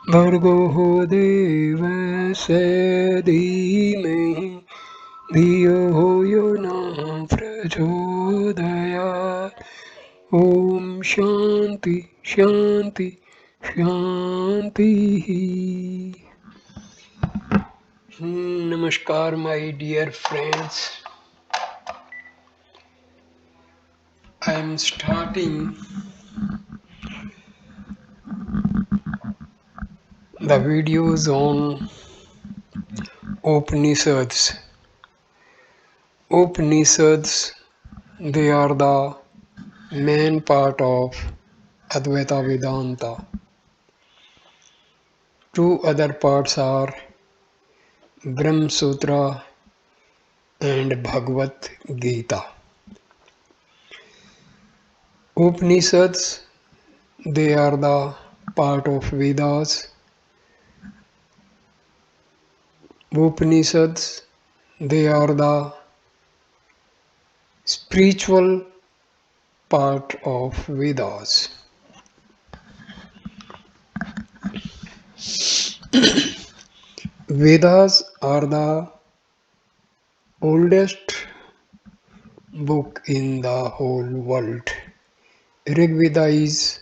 भर्गो देवस्य धीमहि धियो यो न प्रचोदयात्। ॐ शान्ति शान्ति शान्तिः। Namaskar, my dear friends. I am starting the videos on Upanishads. Upanishads, they are the main part of Advaita Vedanta. Two other parts are Brahma Sutra and Bhagavad Gita. Upanishads, they are the part of Vedas. Upanishads, they are the spiritual part of Vedas. Vedas are the oldest book in the whole world. Rig Veda is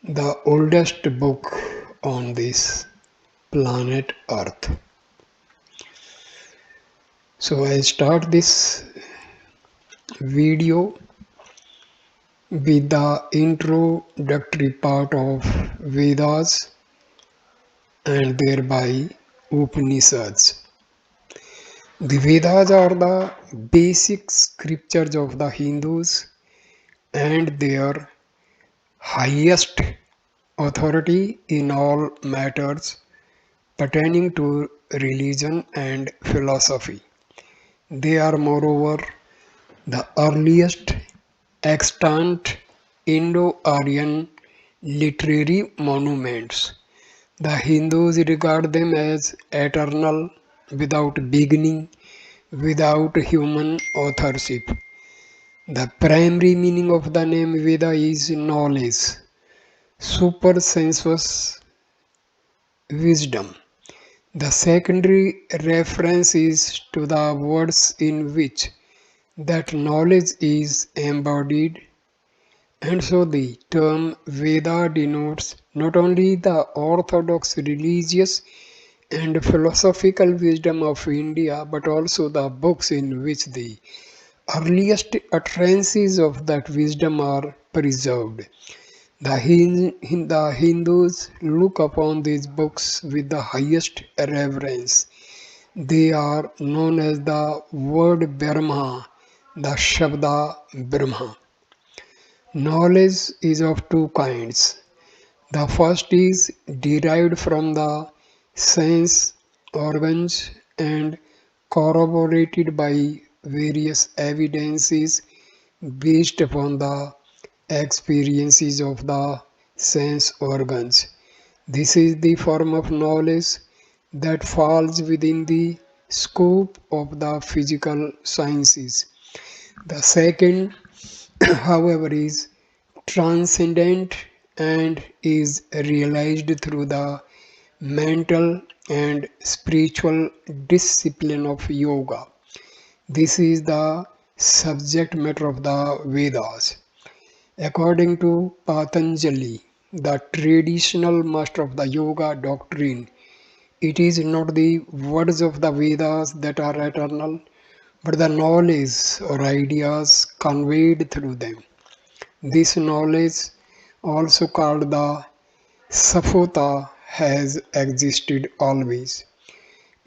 the oldest book on this planet Earth. So I start this video with the introductory part of Vedas and thereby Upanishads. The Vedas are the basic scriptures of the Hindus and their highest authority in all matters pertaining to religion and philosophy. They are moreover the earliest extant Indo-Aryan literary monuments. The Hindus regard them as eternal, without beginning, without human authorship. The primary meaning of the name Veda is knowledge, supersensuous wisdom. The secondary reference is to the words in which that knowledge is embodied, and so the term Veda denotes not only the orthodox religious and philosophical wisdom of India, but also the books in which the earliest utterances of that wisdom are preserved. The Hindus look upon these books with the highest reverence. They are known as the word Brahma, the Shabda Brahma. Knowledge is of two kinds. The first is derived from the sense organs and corroborated by various evidences based upon the experiences of the sense organs. This is the form of knowledge that falls within the scope of the physical sciences. The second, however, is transcendent and is realized through the mental and spiritual discipline of yoga. This is the subject matter of the Vedas. According to Patanjali, the traditional master of the yoga doctrine, it is not the words of the Vedas that are eternal, but the knowledge or ideas conveyed through them. This knowledge, also called the Saphota, has existed always.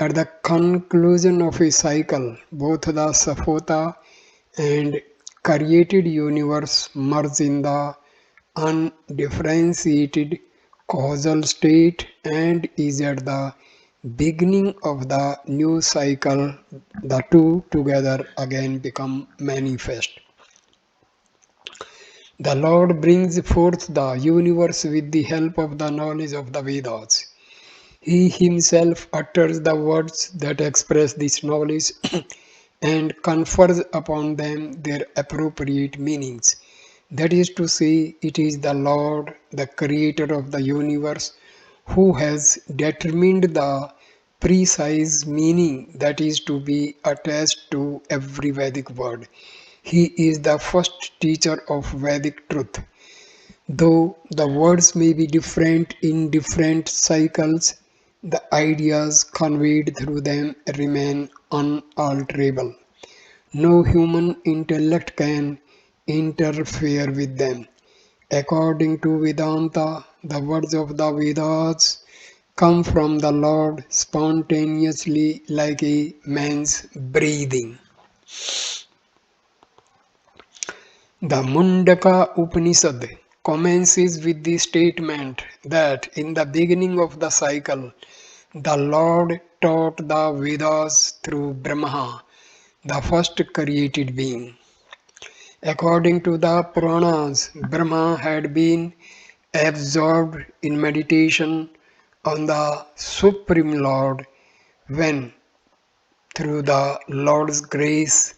At the conclusion of a cycle, both the Saphota and created universe merge in the undifferentiated causal state, and is at the beginning of the new cycle the two together again become manifest. The Lord brings forth the universe with the help of the knowledge of the Vedas. He himself utters the words that express this knowledge and confers upon them their appropriate meanings. That is to say, it is the Lord, the creator of the universe, who has determined the precise meaning that is to be attached to every Vedic word. He is the first teacher of Vedic truth. Though the words may be different in different cycles, the ideas conveyed through them remain unalterable. No human intellect can interfere with them. According to Vedanta, the words of the Vedas come from the Lord spontaneously like a man's breathing. The Mundaka Upanishad commences with the statement that in the beginning of the cycle, the Lord taught the Vedas through Brahma, the first created being. According to the Puranas, Brahma had been absorbed in meditation on the Supreme Lord when, through the Lord's grace,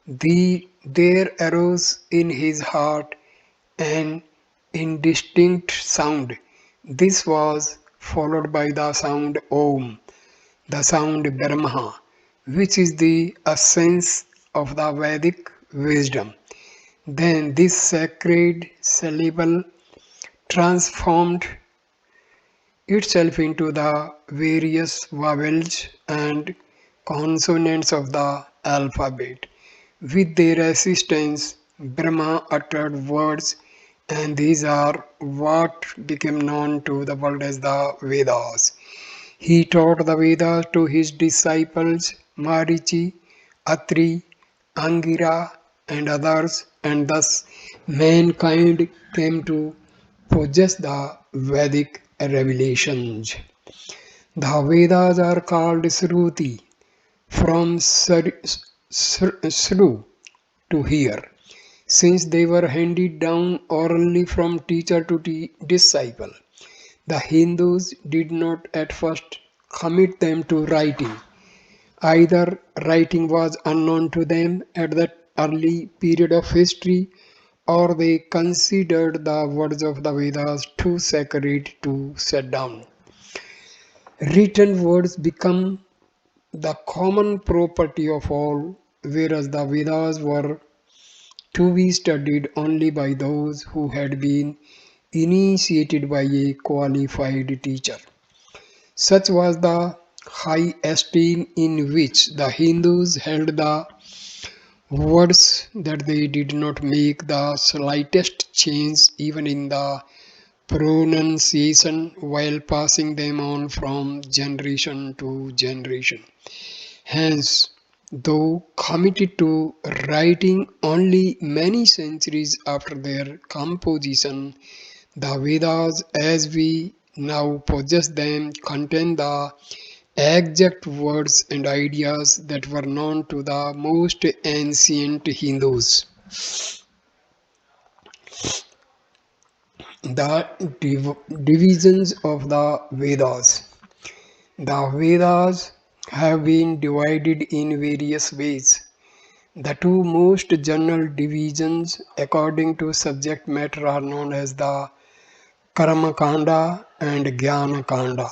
there arose in his heart an indistinct sound. This was followed by the sound Om, the sound Brahma, which is the essence of the Vedic wisdom. Then this sacred syllable transformed itself into the various vowels and consonants of the alphabet. With their assistance, Brahma uttered words, and these are what became known to the world as the Vedas. He taught the Vedas to his disciples Marichi, Atri, Angira, and others, and thus mankind came to possess the Vedic revelations. The Vedas are called Sruti from Sru to hear, since they were handed down orally from teacher to disciple. The Hindus did not at first commit them to writing. Either writing was unknown to them at that early period of history, or they considered the words of the Vedas too sacred to set down. Written words become the common property of all, whereas the Vedas were to be studied only by those who had been initiated by a qualified teacher. Such was the high esteem in which the Hindus held the words that they did not make the slightest change even in the pronunciation while passing them on from generation to generation. Hence, though committed to writing only many centuries after their composition, the Vedas as we now possess them contain the exact words and ideas that were known to the most ancient Hindus. The divisions of the Vedas. The Vedas have been divided in various ways. The two most general divisions according to subject matter are known as the Karma Kanda and Jnana Kanda.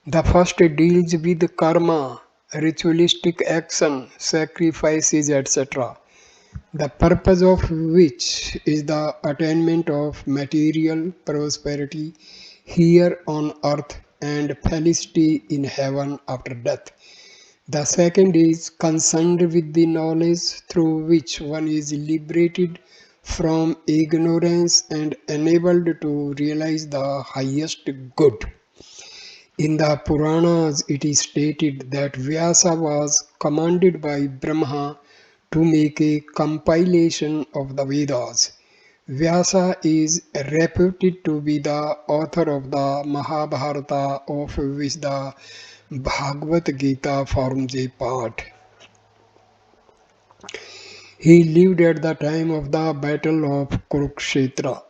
The first deals with karma, ritualistic action, sacrifices, etc., the purpose of which is the attainment of material prosperity here on earth and felicity in heaven after death. The second is concerned with the knowledge through which one is liberated from ignorance and enabled to realize the highest good. In the Puranas, it is stated that Vyasa was commanded by Brahma to make a compilation of the Vedas. Vyasa is reputed to be the author of the Mahabharata, of which the Bhagavad Gita forms a part. He lived at the time of the Battle of Kurukshetra.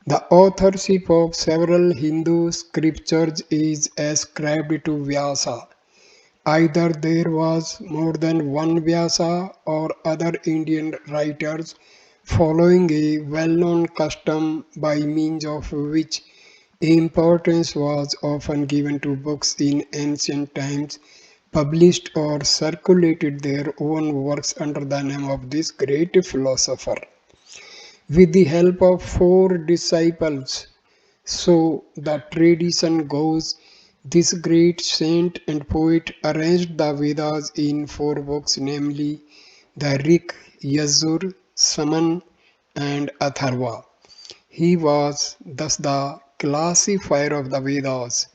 The authorship of several Hindu scriptures is ascribed to Vyasa. Either there was more than one Vyasa or other Indian writers following a well-known custom by means of which Importance was often given to books in ancient times, published or circulated their own works under the name of this great philosopher. With the help of four disciples, so the tradition goes, this great saint and poet arranged the Vedas in four books, namely the Rig, Yajur, Saman, and Atharva. He was thus the classifier of the Vedas,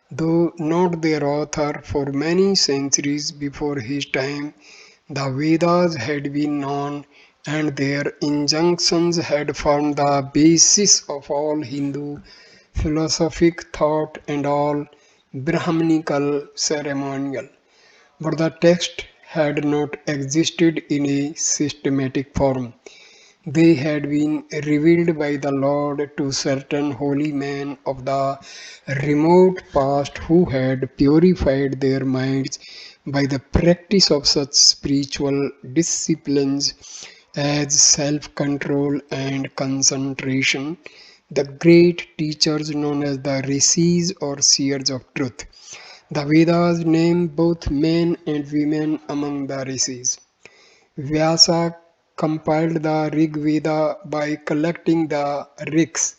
though not their author. For many centuries before his time, the Vedas had been known and their injunctions had formed the basis of all Hindu philosophic thought and all Brahmanical ceremonial. But the text had not existed in a systematic form. They had been revealed by the Lord to certain holy men of the remote past who had purified their minds by the practice of such spiritual disciplines as self control and concentration, the great teachers known as the rishis or seers of truth. The Vedas name both men and women among the rishis. Vyasa compiled the Rig Veda by collecting the rigs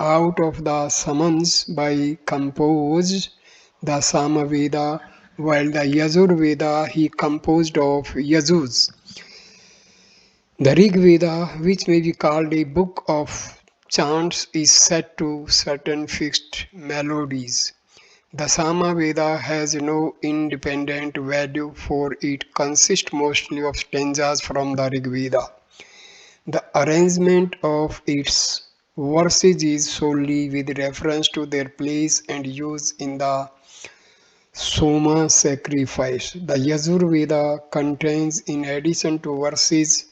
out of the Samans by composed the Sama Veda, while the Yajur Veda he composed of Yajus. The Rig Veda, which may be called a book of chants, is set to certain fixed melodies. The Sama Veda has no independent value, for it consists mostly of stanzas from the Rig Veda. The arrangement of its verses is solely with reference to their place and use in the Soma sacrifice. The Yajur Veda contains, in addition to verses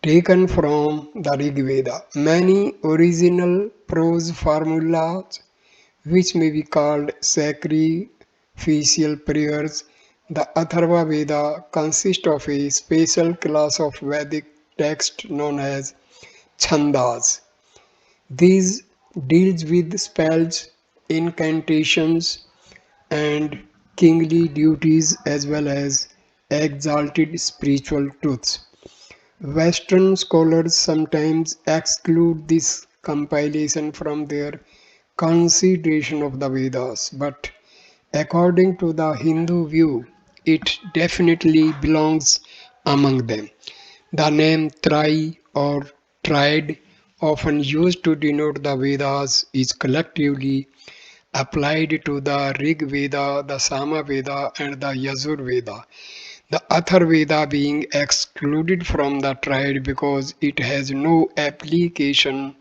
taken from the Rig Veda, many original prose formulas which may be called sacrificial prayers. The Atharva Veda consists of a special class of Vedic text known as Chandas. These deals with spells, incantations, and kingly duties as well as exalted spiritual truths. Western scholars sometimes exclude this compilation from their consideration of the Vedas, but according to the Hindu view, it definitely belongs among them. The name Tri or Triad, often used to denote the Vedas, is collectively applied to the Rig Veda, the Sama Veda, and the Yajur Veda. The Atharvaveda being excluded from the triad because it has no application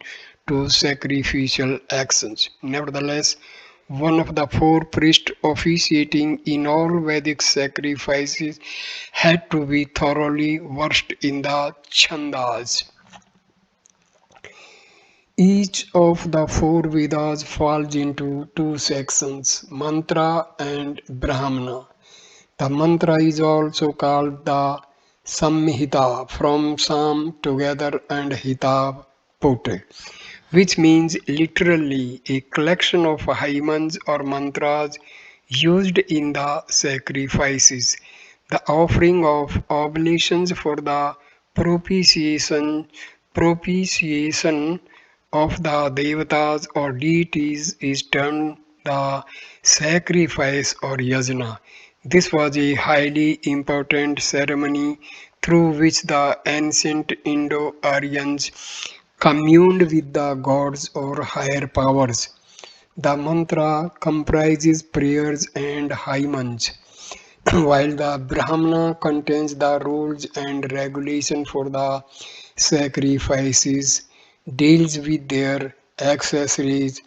to sacrificial actions. Nevertheless, one of the four priests officiating in all Vedic sacrifices had to be thoroughly versed in the Chandas. Each of the four Vedas falls into two sections, Mantra and Brahmana. The mantra is also called the Samhita, from Sam together and Hita put, which means literally a collection of hymns or mantras used in the sacrifices, the offering of oblations for the propitiation of the devatas or deities is termed the sacrifice or yajna. This was a highly important ceremony through which the ancient Indo-Aryans communed with the gods or higher powers. The mantra comprises prayers and hymns, while the Brahmana contains the rules and regulations for the sacrifices, deals with their accessories,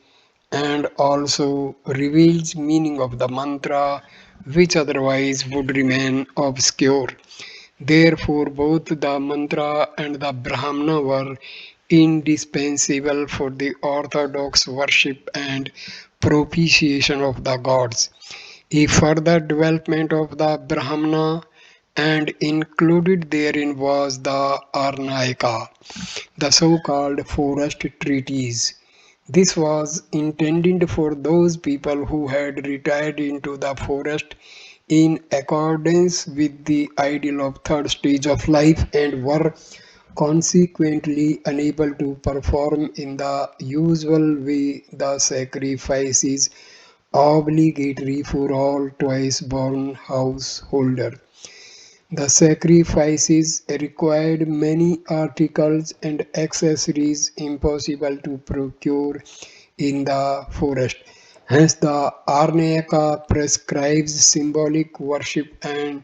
and also reveals meaning of the mantra which otherwise would remain obscure. Therefore, both the mantra and the Brahmana were indispensable for the orthodox worship and propitiation of the gods. A further development of the Brahmana and included therein was the Arnayaka, the so-called forest treaties. This was intended for those people who had retired into the forest in accordance with the ideal of third stage of life and were consequently unable to perform in the usual way the sacrifices obligatory for all twice-born householders. The sacrifices required many articles and accessories impossible to procure in the forest. Hence, the Arnayaka prescribes symbolic worship and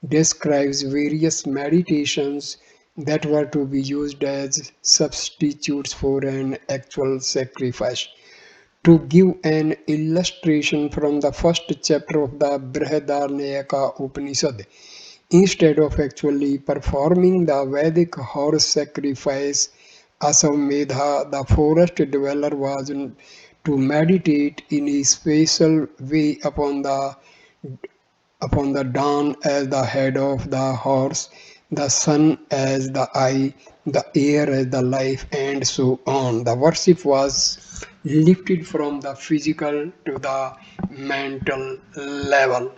describes various meditations that were to be used as substitutes for an actual sacrifice. To give an illustration from the first chapter of the Brihadaranyaka Upanishad, instead of actually performing the Vedic horse sacrifice, Aswamedha, the forest dweller, was to meditate in a special way upon the dawn as the head of the horse, the sun as the eye, the air as the life, and so on. The worship was lifted from the physical to the mental level.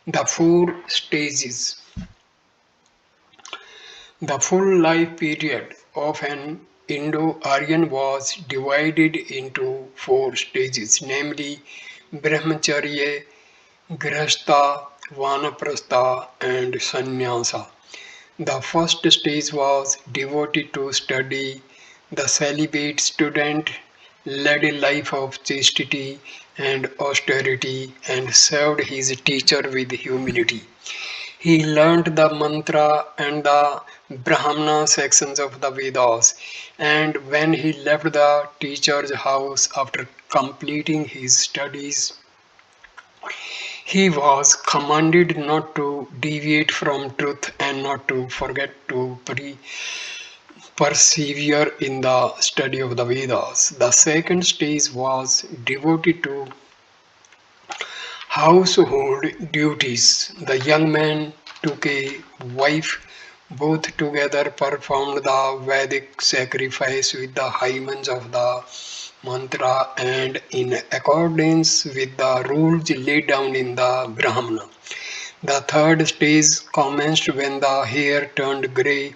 The four stages. The full life period of an Indo-Aryan was divided into four stages, namely Brahmacharya, Grihastha, Vanaprastha, and Sannyasa. The first stage was devoted to study. The celibate student led a life of chastity and austerity and served his teacher with humility. He learnt the mantra and the Brahmana sections of the Vedas, and when he left the teacher's house after completing his studies, he was commanded not to deviate from truth and not to forget to persevere in the study of the Vedas. The second stage was devoted to household duties. The young man took a wife. Both together performed the Vedic sacrifice with the hymns of the mantra and in accordance with the rules laid down in the Brahmana. The third stage commenced when the hair turned grey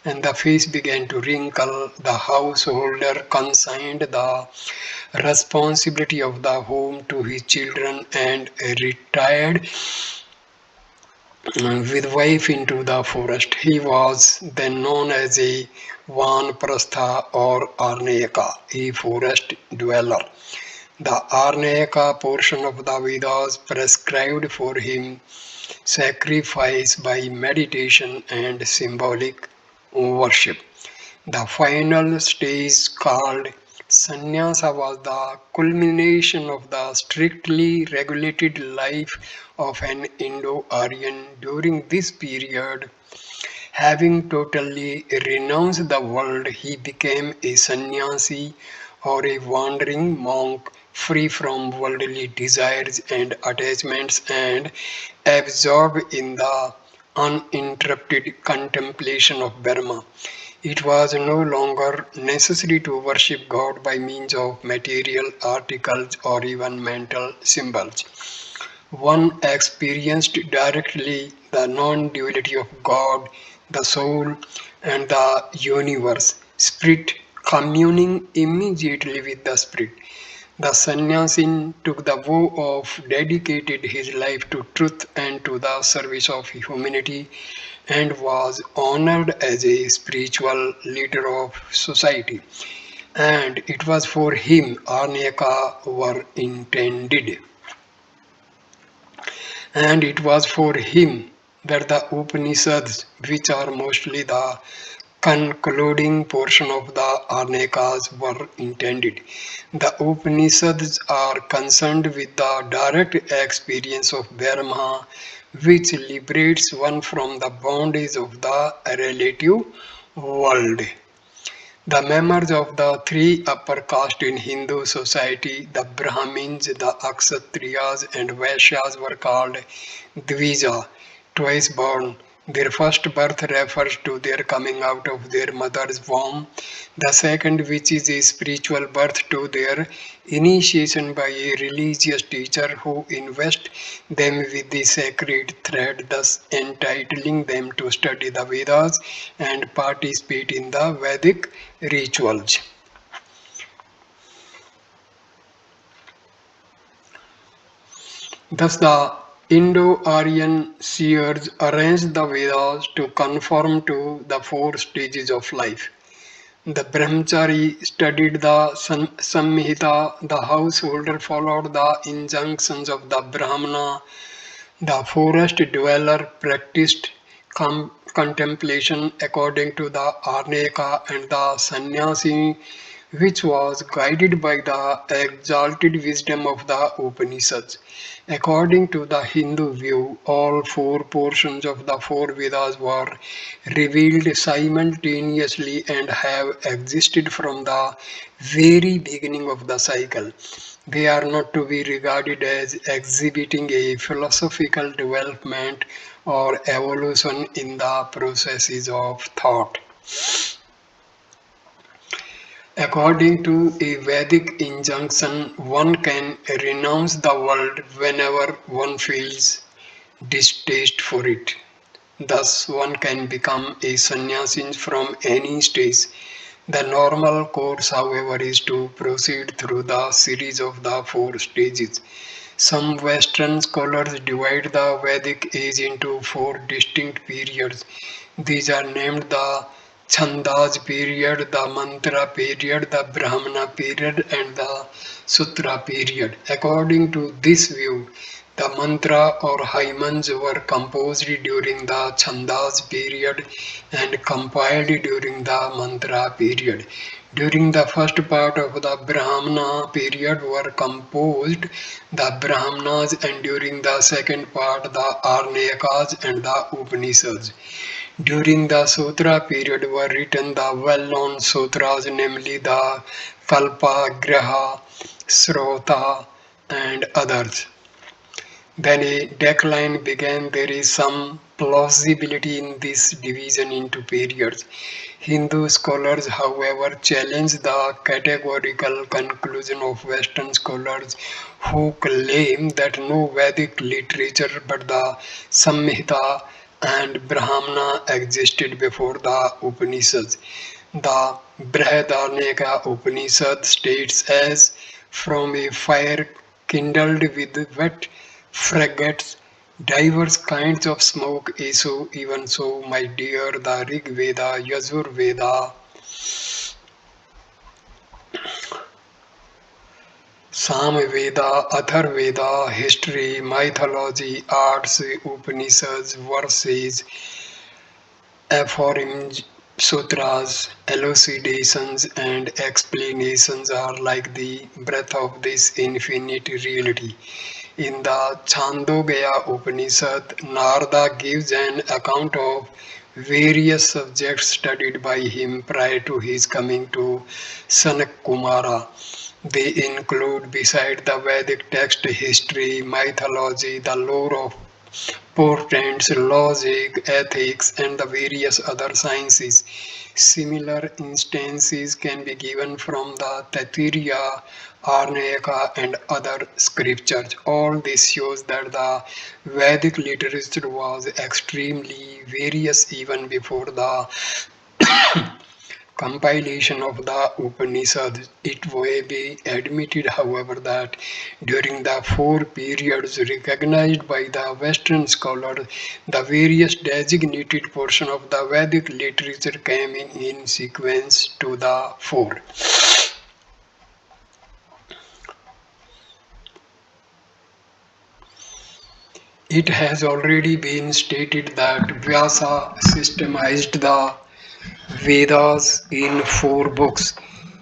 and the face began to wrinkle. The householder consigned the responsibility of the home to his children and retired with wife into the forest. He was then known as a Vanaprastha or Arnayaka, a forest dweller. The Arnayaka portion of the Vedas prescribed for him sacrifice by meditation and symbolic worship. The final stage, called sannyasa, was the culmination of the strictly regulated life of an Indo-Aryan. During this period, having totally renounced the world, he became a sannyasi or a wandering monk, free from worldly desires and attachments and absorbed in the uninterrupted contemplation of Brahma. It was no longer necessary to worship God by means of material articles or even mental symbols. One experienced directly the non-duality of God, the soul, and the universe, spirit communing immediately with the spirit. The sannyasin took the vow of dedicated his life to truth and to the service of humanity and was honored as a spiritual leader of society. And it was for him Arnyaka were intended. And it was for him that the Upanishads, which are mostly the concluding portion of the Arnakas, were intended. The Upanishads are concerned with the direct experience of Brahma, which liberates one from the bondage of the relative world. The members of the three upper castes in Hindu society, the Brahmins, the Kshatriyas, and Vaishyas, were called Dvija. twice born. Their first birth refers to their coming out of their mother's womb. The second, which is a spiritual birth, to their initiation by a religious teacher who invests them with the sacred thread, thus entitling them to study the Vedas and participate in the Vedic rituals. Thus, the Indo-Aryan seers arranged the Vedas to conform to the four stages of life. The brahmachari studied the Samhita, the householder followed the injunctions of the Brahmana, the forest dweller practiced contemplation according to the Arneka, and the sannyasi, which was guided by the exalted wisdom of the Upanishads. According to the Hindu view, all four portions of the four Vedas were revealed simultaneously and have existed from the very beginning of the cycle. They are not to be regarded as exhibiting a philosophical development or evolution in the processes of thought. According to a Vedic injunction, one can renounce the world whenever one feels distaste for it. Thus, one can become a sannyasi from any stage. The normal course, however, is to proceed through the series of the four stages. Some Western scholars divide the Vedic age into four distinct periods. These are named the Chandas period, the Mantra period, the Brahmana period, and the Sutra period. According to this view, the mantra or hymns were composed during the Chandas period and compiled during the Mantra period. During the first part of the Brahmana period were composed the Brahmanas, and during the second part the Arnyakas and the Upanishads. During the Sutra period were written the well-known sutras, namely the Kalpa, Graha, Srota, and others. Then a decline began. There is some plausibility in this division into periods. Hindu scholars, however, challenge the categorical conclusion of Western scholars who claim that no Vedic literature but the Samhita and Brahmana existed before the Upanishads. The Brihadaranyaka Upanishad states as from a fire kindled with wet fragments, diverse kinds of smoke issue. Even so, my dear, the Rig Veda, Yajur Veda, Sam Veda, Athar Veda, history, mythology, arts, Upanishads, verses, aphorisms, sutras, elucidations, and explanations are like the breath of this infinite reality. In the Chandogya Upanishad, Narada gives an account of various subjects studied by him prior to his coming to Sanakumara. They include, beside the Vedic text, history, mythology, the lore of portents, logic, ethics, and the various other sciences. Similar instances can be given from the Taittiriya, Arnayaka, and other scriptures. All this shows that the Vedic literature was extremely various even before the compilation of the Upanishads. It may be admitted, however, that during the four periods recognized by the Western scholars, the various designated portion of the Vedic literature came in sequence to the fore. It has already been stated that Vyasa systematized the Vedas in four books.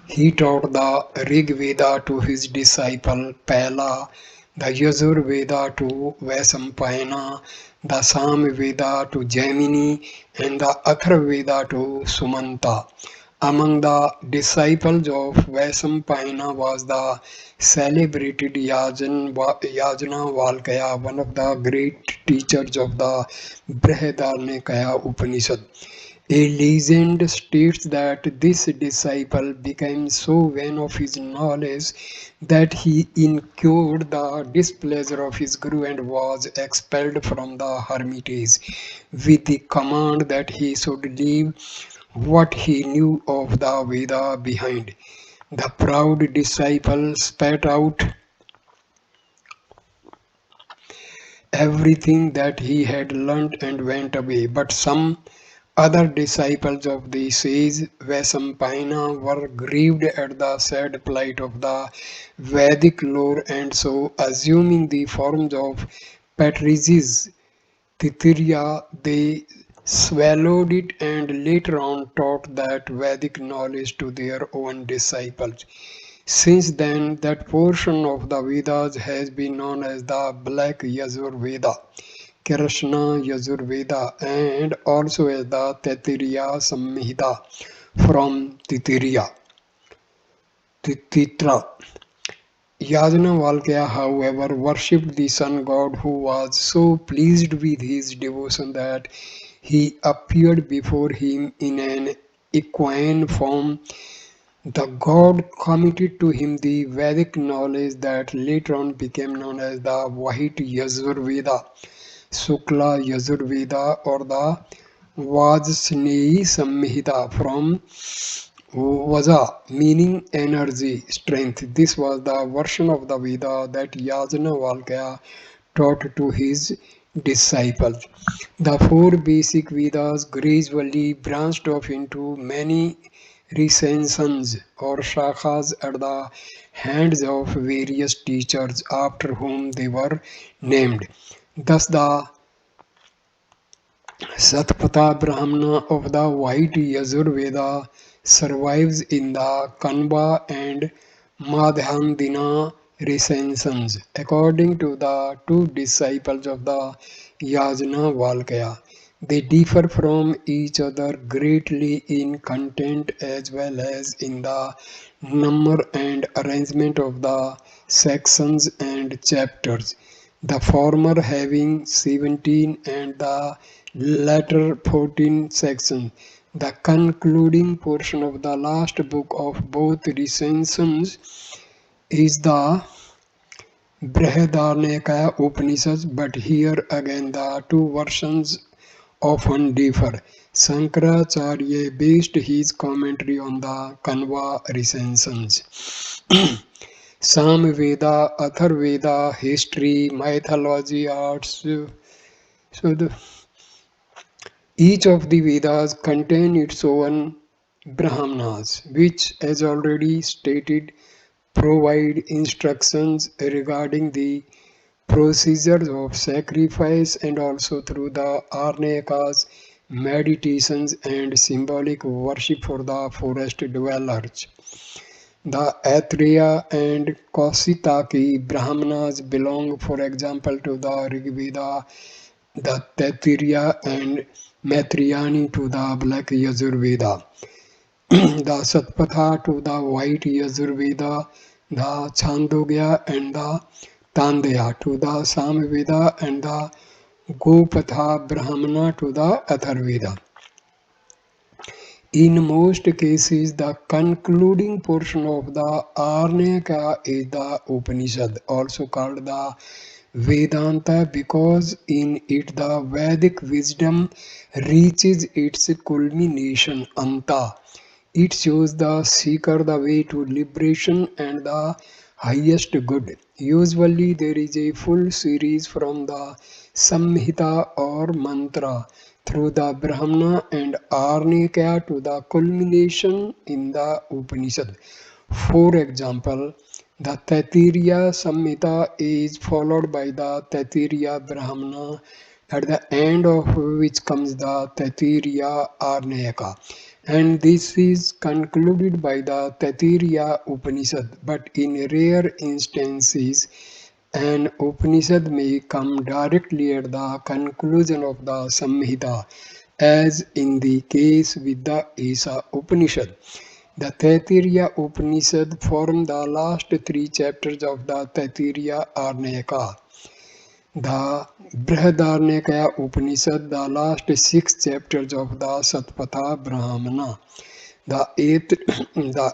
He taught the Rig Veda to his disciple Pala, the Yajur Veda to Vasampayana, the Sam Veda to Jaimini, and the Athar Veda to Sumanta. Among the disciples of Vasampayana was the celebrated Yajna Valkya, one of the great teachers of the Brihadaranyaka Upanishad. A legend states that this disciple became so vain of his knowledge that he incurred the displeasure of his guru and was expelled from the hermitage with the command that he should leave what he knew of the Veda behind. The proud disciple spat out everything that he had learnt and went away. But some other disciples of the sage Vasampayana were grieved at the sad plight of the Vedic lore, and so, assuming the forms of patriarchs, Titiriya, they swallowed it and later on taught that Vedic knowledge to their own disciples. Since then, that portion of the Vedas has been known as the Black Yajurveda, Krishna Yajurveda, and also as the Taittiriya Samhita from Titra. Yajnavalkya, however, worshipped the sun god who was so pleased with his devotion that he appeared before him in an equine form. The god committed to him the Vedic knowledge that later on became known as the White Yajurveda, Sukla Yajurveda, or the Vajsneyi Samhita from Vaja, meaning energy, strength. This was the version of the Veda that Yajnavalkya taught to his disciples. The four basic Vedas gradually branched off into many recensions or shakhas at the hands of various teachers after whom they were named. Thus, the Satpatha Brahmana of the White Yajurveda survives in the Kanva and Madhyandina recensions, according to the two disciples of the Yajna Valkya. They differ from each other greatly in content as well as in the number and arrangement of the sections and chapters, the former having 17 and the latter 14 sections. The concluding portion of the last book of both recensions is the Brihadaranyaka Upanishads, but here again the two versions often differ. Shankaracharya based his commentary on the Kanva recensions. Samveda, Atharveda, history, mythology, arts. So each of the Vedas contain its own Brahmanas, which, as already stated, provide instructions regarding the procedures of sacrifice and also through the Arnayakas, meditations and symbolic worship for the forest dwellers. The Atriya and Kausitaki Brahmanas belong, for example, to the Rigveda, the Taittiriya and Maitrayani to the Black Yajurveda, the Satpatha to the White Yajurveda, the Chandogya and the Tandya to the Samveda, and the Gopatha Brahmana to the Atharveda. In most cases, the concluding portion of the Arnayaka is the Upanishad, also called the Vedanta, because in it the Vedic wisdom reaches its culmination, Anta. It shows the seeker the way to liberation and the highest good. Usually there is a full series from the Samhita or mantra through the Brahmana and Arnayaka to the culmination in the Upanishad. For example, the Taittiriya Samhita is followed by the Taittiriya Brahmana, at the end of which comes the Taittiriya Arnayaka. And this is concluded by the Taittiriya Upanishad. But in rare instances, an Upanishad may come directly at the conclusion of the Samhita, as in the case with the Isa Upanishad. The Taittiriya Upanishad form the last three chapters of the Taittiriya Aranyaka. The Brihadaranyaka Upanishad, the last six chapters of the Satpatha Brahmana. The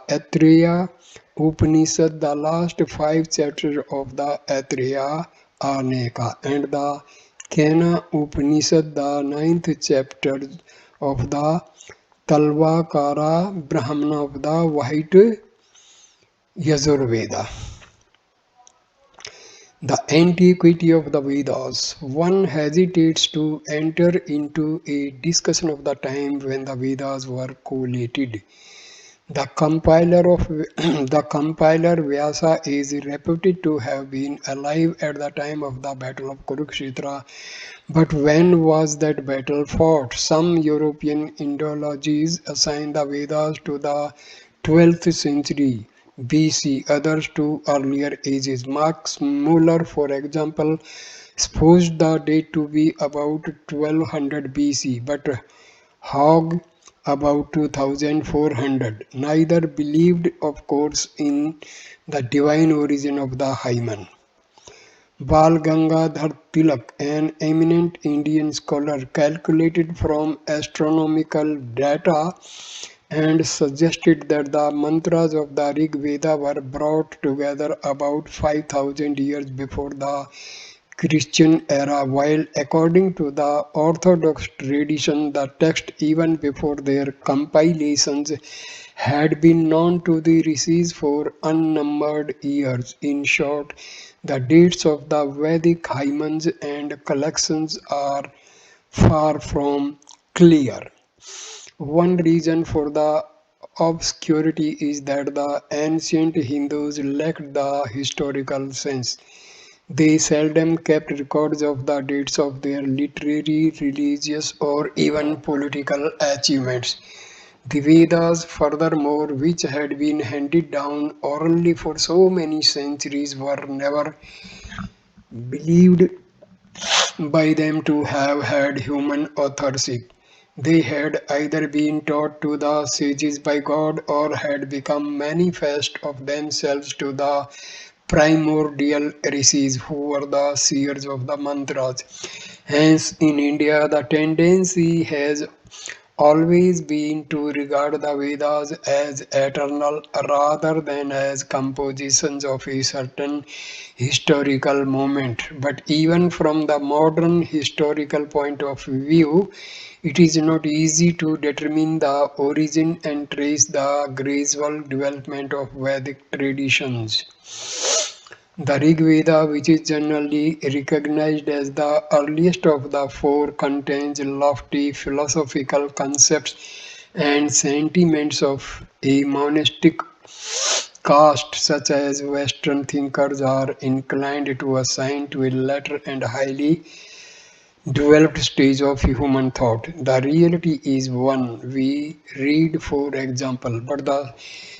Aitreya Upanishad, the last five chapters of the Aitreya Aranyaka, and the Kena Upanishad, the ninth chapter of the Talvakara Brahmana of the White Yajurveda. The antiquity of the Vedas. One hesitates to enter into a discussion of the time when the Vedas were collated. The compiler Vyasa is reputed to have been alive at the time of the Battle of Kurukshetra. But when was that battle fought? Some European Indologies assign the Vedas to the 12th century BC, others to earlier ages. Max Muller, for example, supposed the date to be about 1200 BC, but Hogg about 2400. Neither believed, of course, in the divine origin of the hymen. Bal Gangadhar Tilak, an eminent Indian scholar, calculated from astronomical data and suggested that the mantras of the Rig Veda were brought together about 5000 years before the Christian era, while according to the Orthodox tradition, the text even before their compilations had been known to the rishis for unnumbered years. In short, the dates of the Vedic hymens and collections are far from clear. One reason for the obscurity is that the ancient Hindus lacked the historical sense. They seldom kept records of the dates of their literary, religious, or even political achievements. The Vedas, furthermore, which had been handed down orally for so many centuries, were never believed by them to have had human authorship. They had either been taught to the sages by God or had become manifest of themselves to the primordial rishis who were the seers of the mantras. Hence, in India, the tendency has always been to regard the Vedas as eternal rather than as compositions of a certain historical moment. But even from the modern historical point of view, it is not easy to determine the origin and trace the gradual development of Vedic traditions. The Rig Veda, which is generally recognized as the earliest of the four, contains lofty philosophical concepts and sentiments of a monastic caste, such as Western thinkers are inclined to assign to a later and highly developed stage of human thought. The reality is one we read, for example, but the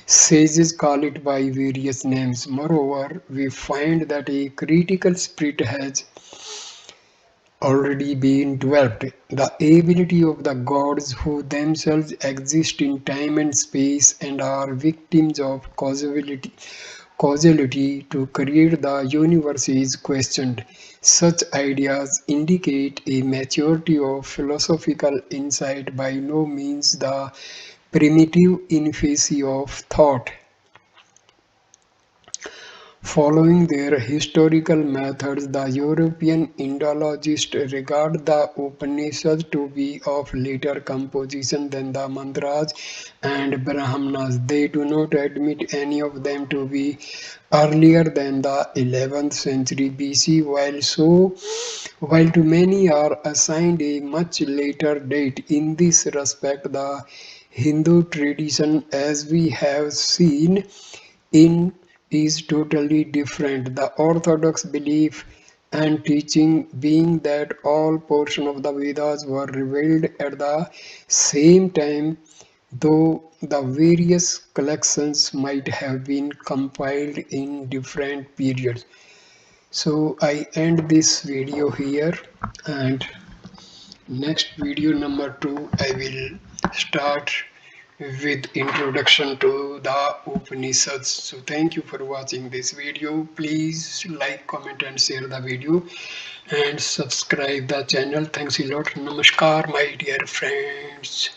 sages call it by various names. Moreover, we find that a critical spirit has already been developed. The ability of the gods, who themselves exist in time and space and are victims of causality to create the universe, is questioned. Such ideas indicate a maturity of philosophical insight, by no means the primitive infancy of thought. Following their historical methods, the European Indologists regard the Upanishads to be of later composition than the Mantras and Brahmanas. They do not admit any of them to be earlier than the 11th century BC, while to many are assigned a much later date. In this respect, the Hindu tradition, as we have seen, in is totally different. The orthodox belief and teaching being that all portions of the Vedas were revealed at the same time, though the various collections might have been compiled in different periods. So I end this video here, and Next video number 2, I will start with introduction to the Upanishads. So thank you for watching this video. Please like, comment and share the video and subscribe the channel. Thanks a lot. Namaskar my dear friends.